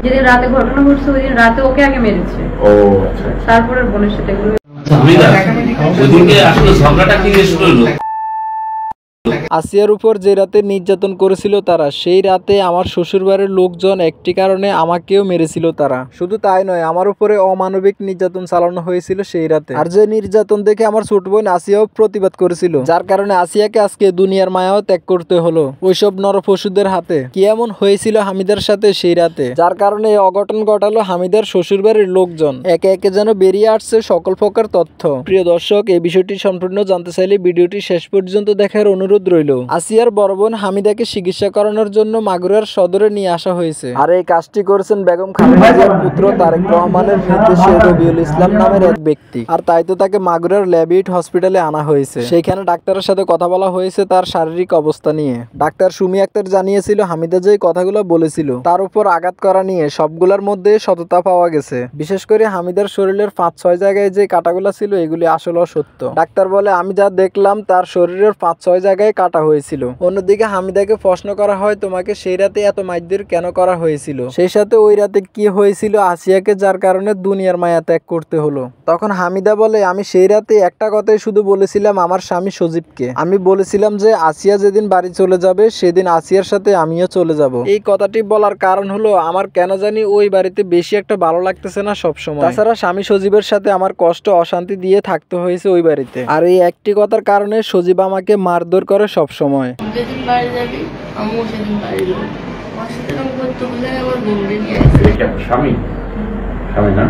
যেদিন রাতে ঘটনা ঘটছে ওই দিন রাতে ওকে আগে মেরেছে। ও আচ্ছা। তারপরে বোনের সাথে এগুলো ওইদিনকে আসলে ঝগড়াটা কি শুরু হলো? আসিয়ার উপর যে রাতে নির্যাতন করেছিল তারা, সেই রাতে আমার শ্বশুরবাড়ির লোকজন একটি কারণে আমাকেও মেরেছিল তারা। শুধু তাই নয়, আমার উপরে অমানবিক নির্যাতন চালানো হয়েছিল সেই রাতে। আর যে নির্যাতন দেখে আমার ছোট বোন আসিয়াও প্রতিবাদ করেছিল, যার কারণে আসিয়াকে আজকে দুনিয়ার মায়াও ত্যাগ করতে হলো ওইসব নরপশুদের হাতে। কি এমন হয়েছিল হামিদার সাথে সেই রাতে, যার কারণে এই অঘটন ঘটালো হামিদার শ্বশুরবাড়ির লোকজন। একে একে যেন বেরিয়ে আসছে সকল প্রকার তথ্য। প্রিয় দর্শক, এই বিষয়টি সম্পূর্ণ জানতে চাইলে ভিডিওটি শেষ পর্যন্ত দেখার অনুরোধ রইল। আসিয়ার বড় বোন হামিদাকে চিকিৎসা করানোর জন্য মাগুরার সদরে নিয়ে আসা হয়েছে। আর এই কাজটি করেছেন বেগম খালেদা জিয়ার পুত্র তারেক রহমানের হিতেশে রবিউল ইসলাম নামের এক ব্যক্তি। আর তাই তো তাকে মাগুরার ল্যাবিট হসপিটালে আনা হয়েছে। সেইখানে ডাক্তারের সাথে কথা বলা হয়েছে তার শারীরিক অবস্থা নিয়ে। ডাক্তার সুমি আক্তার জানিয়েছিল হামিদা যে কথাগুলো বলেছিল তার উপর আঘাত করা নিয়ে সবগুলোর মধ্যে সততা পাওয়া গেছে। বিশেষ করে হামিদার শরীরের 5-6 জায়গায় যে কাটাগুলো ছিল এগুলি আসলে সত্য। ডাক্তার বলে, আমি যা দেখলাম তার শরীরের 5-6 জায়গায় কাটা হয়েছিল। অন্যদিকে হামিদাকে প্রশ্ন করা হয়, তোমাকে সেই রাতে এত মাইরধর কেন করা হয়েছিল, সেই সাথে ওই রাতে কি হয়েছিল আসিয়াকে যার কারণে দুনিয়ার মায়া ত্যাগ করতে হলো। তখন হামিদা বলে, আমি সেই রাতে একটা কথাই শুধু বলেছিলাম আমার স্বামী সজীবকে। আমি বলেছিলাম যে আসিয়া যেদিন বাড়ি চলে যাবে সেদিন আসিয়ার সাথে আমিও চলে যাব। এই কথাটি বলার কারণ হলো আমার কেন জানি ওই বাড়িতে বেশি একটা ভালো লাগতেছে না সবসময়। তাছাড়া স্বামী সজীবের সাথে আমার কষ্ট অশান্তি দিয়ে থাকতে হয়েছে ওই বাড়িতে। আর এই একটি কথার কারণে সজীব আমাকে মারধর করে সব সময়। যেদিন বাড়ি যাবি আমিও সেদিন বাড়ি যাবো। আমার সাথে এরকম করতে হলে আমার বোনকে নিয়ে আসবে। স্বামী না